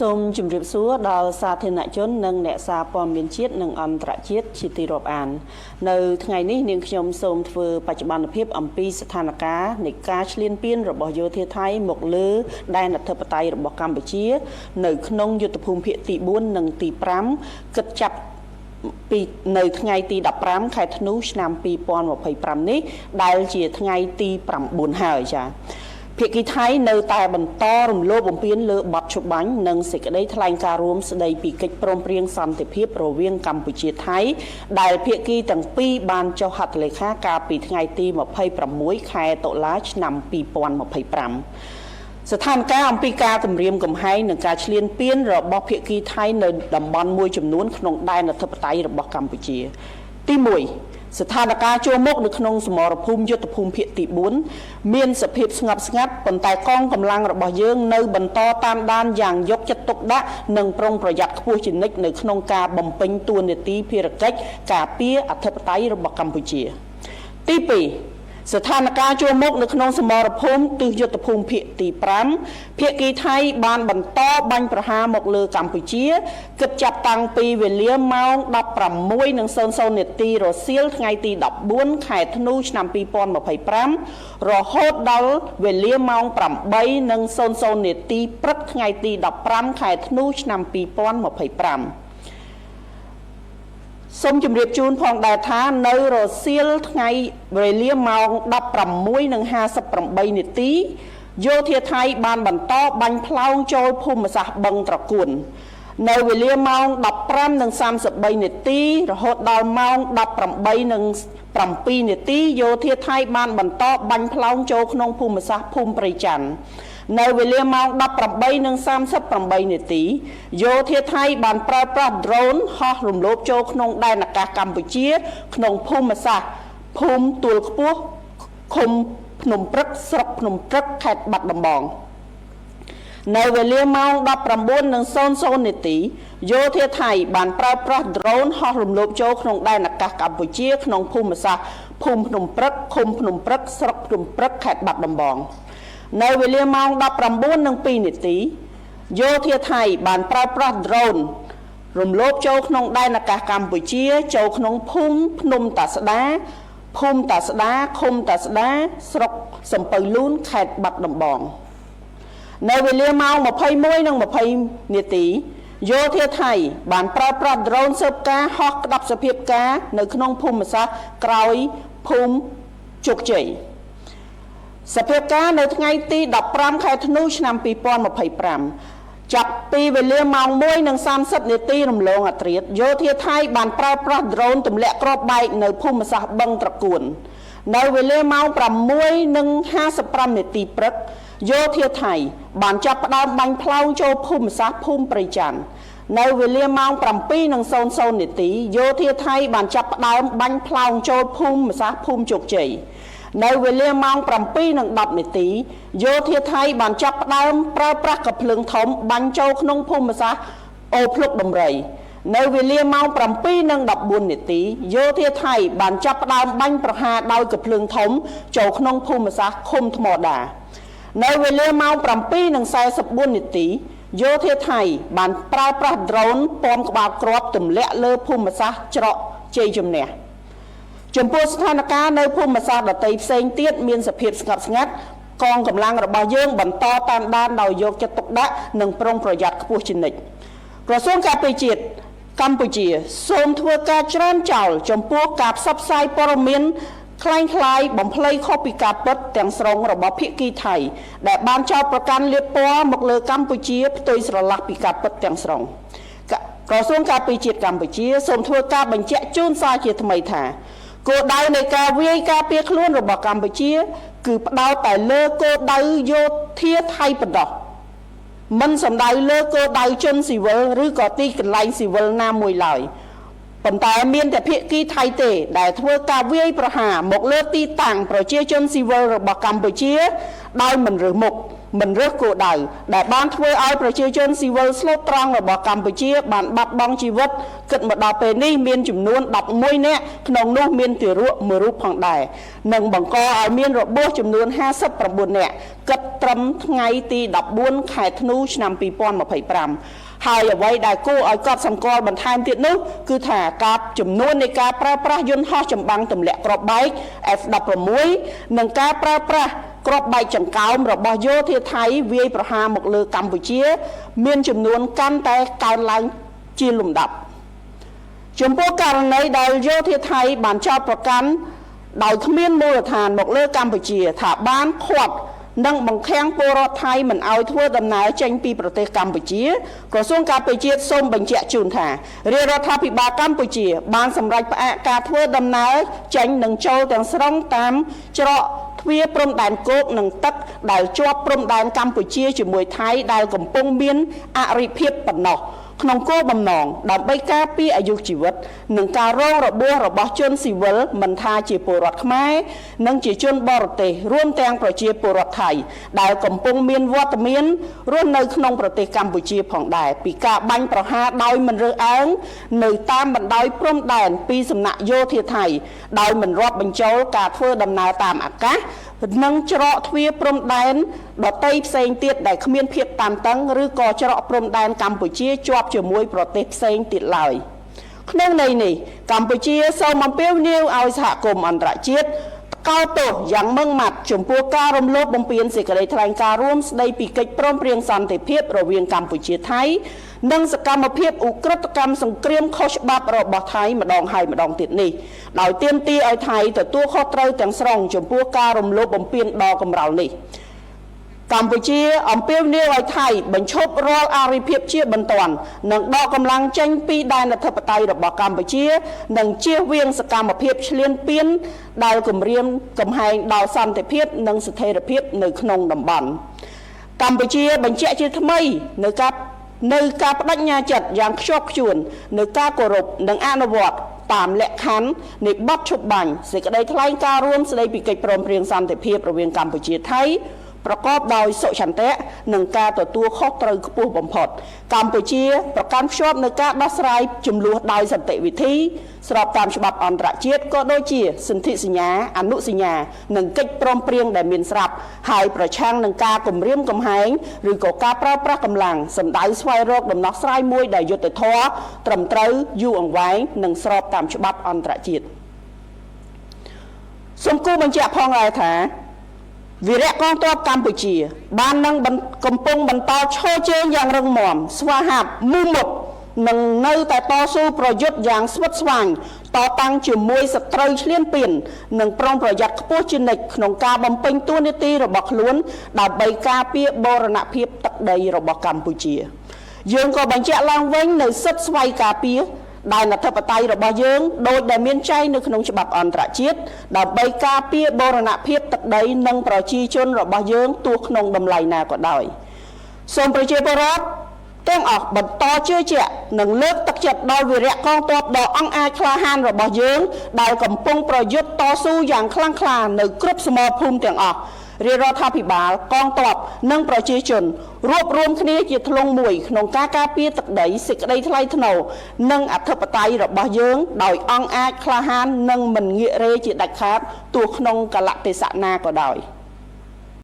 សូមជម្រាបសួរដល់សាធារណជននិងអ្នកសារព័ត៌មានជាតិនិងអន្តរជាតិជាទីរាប់អាននៅថ្ងៃនេះនាងខ្ញុំសូមធ្វើបច្ចុប្បន្នភាពអំពីស្ថានភាពនៃការឈ្លានពានរបស់យោធាថៃមកលើដែនអធិបតេយ្យរបស់កម្ពុជានៅក្នុងយុទ្ធភូមិភាគទី4និងទី5គិតចាប់ពីនៅថ្ងៃទី15ខែធ្នូឆ្នាំ2025នេះដែលជាថ្ងៃទី9ហើយចា៎ភាគីថៃនៅតែបន្តរំលោភបំពានលើបទច្បាញ់និងសេចក្តីថ្លែងការណ៍រួមស្តីពីកិច្ចព្រមព្រៀងសន្តិភាពរវាងកម្ពុជាថៃដែលភាគីទាំងពីរបានចុះហត្ថលេខាកាលពីថ្ងៃទី26ខែតុលាឆ្នាំ2025ស្ថានភាពអំពីការគម្រាមកំហែងនិងការឈ្លានពានរបស់ភាគីថៃនៅតំបន់មួយចំនួនក្នុងដែនអធិបតេយ្យរបស់កម្ពុជាទី1ស្ថានភាពជួរមុខនៅក្នុងសមរភូមិយុទ្ធភូមិភាគទី4មានសភាពស្ងប់ស្ងាត់ប៉ុន្តែកងកម្លាំងរបស់យើងនៅបន្តតាមដានយ៉ាងយកចិត្តទុកដាក់និងប្រុងប្រយ័ត្នខ្ពស់ជានិច្ចនៅក្នុងការបំពេញតួនាទីភារកិច្ចការពារអធិបតេយ្យរបស់កម្ពុជាទី2ស្ថានភាពជួរមុខនៅក្នុងសមរភូមិទិសយុទ្ធភូមិភាគទី5ភាគីថៃបានបន្តបាញ់ប្រហារមកលើកម្ពុជាគិតចាប់តាំងពីវេលាម៉ោង 16:00 នាទីរសៀលថ្ងៃទី14ខែធ្នូឆ្នាំ2025រហូតដល់វេលាម៉ោង 8:00 នាទីព្រឹកថ្ងៃទី15ខែធ្នូឆ្នាំ2025សូមជម្រាបជូនផងដែរថានៅរសៀលថ្ងៃវេលាម៉ោង 16:58 នាទីយោធាថៃបានបន្តបាញ់ផ្លោងចូលភូមិសាស្ត្របឹងត្រកួននៅវេលាម៉ោង 15:33 នាទីរហូតដល់ម៉ោង 18:07 នាទីយោធាថៃបានបន្តបាញ់ផ្លោងចូលក្នុងភូមិសាស្ត្រភូមិព្រៃច័ន្ទនៅវេលាម៉ោង 18:38 នាទីយោធាថៃបានប្រើប្រាស់ drone ហោះរំលោភចូលក្នុងដែនអាកាសកម្ពុជាក្នុងភូមិសាស្ត្រភូមិទួលខ្ពស់ឃុំភ្នំព្រឹកស្រុកភ្នំព្រឹកខេត្តបាត់ដំបងនៅវេលាម៉ោង 19:00 នាទីយោធាថៃបានប្រើប្រាស់ drone ហោះរំលោភចូលក្នុងដែនអាកាសកម្ពុជាក្នុងភូមិសាស្ត្រភូមិភ្នំព្រឹកឃុំភ្នំព្រឹកស្រុកភ្នំព្រឹកខេត្តបាត់ដំបងនៅវេលាម៉ោង 19:02 នាទីយោធាថៃបានប្រើប្រាស់ drone រំលោភចូលក្នុងដែនអាកាសកម្ពុជាចូលក្នុងភូមិភ្នំតាស្ដាភូមិតាស្ដាឃុំតាស្ដាស្រុកសំពៅលូនខេត្តបាត់ដំបងនៅវេលាម៉ោង 21:20 នាទីយោធាថៃបានប្រើប្រាស់ drone ស៊ើបការហោះក្តាប់សភាពការនៅក្នុងភូមិសាស្ត្រក្រោយភូមិជោគជ័យសភាពការនៅថ្ងៃទី15ខែធ្នូឆ្នាំ2025ចាប់ពីវេលាម៉ោង 1:30 នាទីរំលងអធ្រាត្រយោធាថៃបានប្រើប្រាស់ drone ទម្លាក់គ្រាប់បែកនៅភូមិសាស្ត្របឹងត្រកួននៅវេលាម៉ោង 6:55 នាទីព្រឹកយោធាថៃបានចាប់ផ្ដើមបាញ់ផ្លោងចូលភូមិសាស្ត្រភូមិព្រៃច័ន្ទនៅវេលាម៉ោង 7:00 នាទីយោធាថៃបានចាប់ផ្ដើមបាញ់ផ្លោងចូលភូមិសាស្ត្រភូមិជោគជ័យនៅវេលាម៉ោង 7:10 នាទីយោធាថៃបានចាប់ផ្ដើមប្រើប្រាស់កាភ្លើងធំបាញ់ចូលក្នុងភូមិសាស្ត្រអូភ្លុកដំរីនៅវេលាម៉ោង 7:14 នាទីយោធាថៃបានចាប់ផ្ដើមបាញ់ប្រហារដោយកាភ្លើងធំចូលក្នុងភូមិសាស្ត្រឃុំថ្មដានៅវេលាម៉ោង 7:44 នាទីយោធាថៃបានប្រើប្រាស់ drone ពំក្បាលគ្រាប់ទម្លាក់លើភូមិសាស្ត្រច្រកជ័យជំនះចំពោះស្ថានភាពនៅភូមិសាស្ត្រដទៃផ្សេងទៀតមានសភាពស្ងប់ស្ងាត់កងកម្លាំងរបស់យើងបន្តតាមដានដោយយកចិត្តទុកដាក់និងប្រុងប្រយ័ត្នខ្ពស់ជានិច្ចក្រសួងការពារជាតិកម្ពុជាសូមធ្វើការច្រានចោលចំពោះការផ្សព្វផ្សាយព័ត៌មានคล้ายបំភ្លៃខុសពីការពិតទាំងស្រុងរបស់ភាគីថៃដែលបានចោទប្រកាន់លាបពណ៌មកលើកម្ពុជាផ្ទុយស្រឡះពីការពិតទាំងស្រុងក្រសួងការពារជាតិកម្ពុជាសូមធ្វើការបញ្ជាក់ជូនសារជាថ្មីថាគោលដៅនៃការវាយការពារខ្លួនរបស់កម្ពុជាគឺផ្ដោតតែលើគោលដៅយោធាថៃប៉ុណ្ណោះមិនសំដៅលើគោលដៅជនស៊ីវិលឬក៏ទីកន្លែងស៊ីវិលណាមួយឡើយប៉ុន្តែមានតែភាគីថៃទេដែលធ្វើការវាយប្រហារមកលើទីតាំងប្រជាជនស៊ីវិលរបស់កម្ពុជាដោយមិនរើសមុខ មិនរើសគោលដៅដែលបានធ្វើឲ្យប្រជាជនស៊ីវិលស្លូតត្រង់របស់កម្ពុជាបានបាត់បង់ជីវិតគិតមកដល់ពេលនេះមានចំនួន11នាក់ក្នុងនោះមានទារកមួយរូបផងដែរនិងបង្កឲ្យមានរបួសចំនួន59នាក់គិតត្រឹមថ្ងៃទី14ខែធ្នូឆ្នាំ2025ហើយអ្វីដែលគួរឲ្យកត់សម្គាល់បន្ថែមទៀតនោះគឺថាការចំនួននៃការប្រើប្រាស់យន្តហោះចម្បាំងទម្លាក់គ្រាប់បែក F16 និងការប្រើប្រាស់គ្រាប់បែកចង្កោមរបស់យោធាថៃវាយប្រហារមកលើកម្ពុជាមានចំនួនកាន់តែកើនឡើងជាលំដាប់ចំពោះករណីដែលយោធាថៃបានចោទប្រកាន់ដោយគ្មានមូលដ្ឋានមកលើកម្ពុជាថាបានឃាត់និងបង្ខាំងពលរដ្ឋថៃមិនឲ្យធ្វើដំណើរចេញពីប្រទេសកម្ពុជាក្រសួងការពារជាតិសូមបញ្ជាក់ជូនថារាជរដ្ឋាភិបាលកម្ពុជាបានសម្រេចផ្អាកការធ្វើដំណើរចេញនិងចូលទាំងស្រុងតាមច្រកទ្វារព្រំដែនគោកនិងទឹកដែលជាប់ព្រំដែនកម្ពុជាជាមួយថៃដែលកំពុងមានអរិភាពប៉ុណ្ណោះក្នុងគោលបំណងដើម្បីការពារអាយុជីវិតនិងការរងរបួសរបស់ជនស៊ីវិលមិនថាជាពលរដ្ឋខ្មែរនិងជាជនបរទេសរួមទាំងប្រជាពលរដ្ឋថៃដែលកំពុងមានវត្តមានរស់នៅក្នុងប្រទេសកម្ពុជាផងដែរពីការបាញ់ប្រហារដោយមិនរើសអើងនៅតាមបណ្ដោយព្រំដែនពីសំណាក់យោធាថៃដោយមិនរាប់បញ្ចូលការធ្វើដំណើរតាមអាកាសនិងច្រកទ្វារព្រំដែនដទៃផ្សេងទៀតដែលគ្មានភាពតានតឹងឬក៏ច្រកព្រំដែនកម្ពុជាជាប់ជាមួយប្រទេសផ្សេងទៀតឡើយក្នុងន័យនេះកម្ពុជាសូមអំពាវនាវឲ្យសហគមន៍អន្តរជាតិកោតទោសយ៉ាងម៉ឺងម៉ាត់ចំពោះការរំលោភបំពានសេចក្តីថ្លែងការណ៍រួមស្តីពីកិច្ចព្រមព្រៀងសន្តិភាពរវាងកម្ពុជាថៃនិងសកម្មភាពឧក្រិដ្ឋកម្មសង្គ្រាមខុសច្បាប់របស់ថៃម្ដងហើយម្ដងទៀតនេះដោយទាមទារឲ្យថៃទទួលខុសត្រូវទាំងស្រុងចំពោះការរំលោភបំពានដ៏កម្រោលនេះកម្ពុជាអំពាវនាវឲ្យថៃបញ្ឈប់រាល់អរិភាពជាបន្ទាន់និងដកកម្លាំងចេញពីដែនអធិបតេយ្យរបស់កម្ពុជានិងជៀសវាងសកម្មភាពឈ្លានពានដែលគំរាមកំហែងដល់សន្តិភាពនិងស្ថិរភាពនៅក្នុងតំបន់កម្ពុជាបញ្ជាក់ជាថ្មីនៅការបដិញ្ញាចិត្តយ៉ាងខ្ជាប់ខ្ជួននៅការគោរពនិងអនុវត្តតាមលក្ខខណ្ឌនៃបទឈប់បាញ់សេចក្តីថ្លែងការណ៍រួមស្តីពីកិច្ចព្រមព្រៀងសន្តិភាពរវាងកម្ពុជាថៃប្រកបដោយសុឆន្ទៈនិងការទទួលខុសត្រូវខ្ពស់បំផុតកម្ពុជាប្រកាន់ខ្ជាប់នូវការដោះស្រាយជម្លោះដោយសន្តិវិធីស្របតាមច្បាប់អន្តរជាតិក៏ដូចជាសន្ធិសញ្ញាអនុសញ្ញានិងកិច្ចព្រមព្រៀងដែលមានស្រាប់ហើយប្រឆាំងនឹងការគំរាមកំហែងឬក៏ការប្រើប្រាស់កម្លាំងសម្ដៅស្វែងរកដំណោះស្រាយមួយដែលយុត្តិធម៌ត្រឹមត្រូវយូរអង្វែងនិងស្របតាមច្បាប់អន្តរជាតិសូមគូបញ្ជាក់ផងដែរថាវីរៈកងទ័ពកម្ពុជាបាននឹងកំពុងបន្តឈរជើងយ៉ាងរឹងមាំស្វាហាប់មូលមុតនឹងនៅតែតស៊ូប្រយុទ្ធយ៉ាងស្វិតស្វាញតតាំងជាមួយសត្រូវឈ្លានពាននិងប្រុងប្រយ័ត្នខ្ពស់ជានិច្ចក្នុងការបំពេញតួនាទីរបស់ខ្លួនដើម្បីការពារបូរណភាពទឹកដីរបស់កម្ពុជាយើងក៏បញ្ជាក់ឡើងវិញនៅសិទ្ធិស្វ័យការពារដែលអធិបតេយ្យរបស់យើងដោយដែលមានចែងនៅក្នុងច្បាប់អន្តរជាតិដើម្បីការពារបូរណភាពទឹកដីនិងប្រជាជនរបស់យើងទោះក្នុងតម្លៃណាក៏ដោយសូមប្រជាពលរដ្ឋទាំងអស់បន្តជឿជាក់និងលើកទឹកចិត្តដល់វីរៈកងទ័ពដ៏អង់អាចក្លាហានរបស់យើងដែលកំពុងប្រយុទ្ធតស៊ូយ៉ាងខ្លាំងក្លានៅគ្រប់សមរភូមិទាំងអស់រាជរដ្ឋាភិបាលកងទ័ពនិងប្រជាជនរួបរวมគ្នាជាធ្លុងមួយក្នុងការការពារទឹកដីសេចក្តីថ្លៃថ្នូរនិងអធិបតេយ្យរបស់យើងដោយអង់អាចក្លាហាននិងមិនងាករេជាដាច់ខាតទោះក្នុងកលៈទេសៈណាក៏ដោយ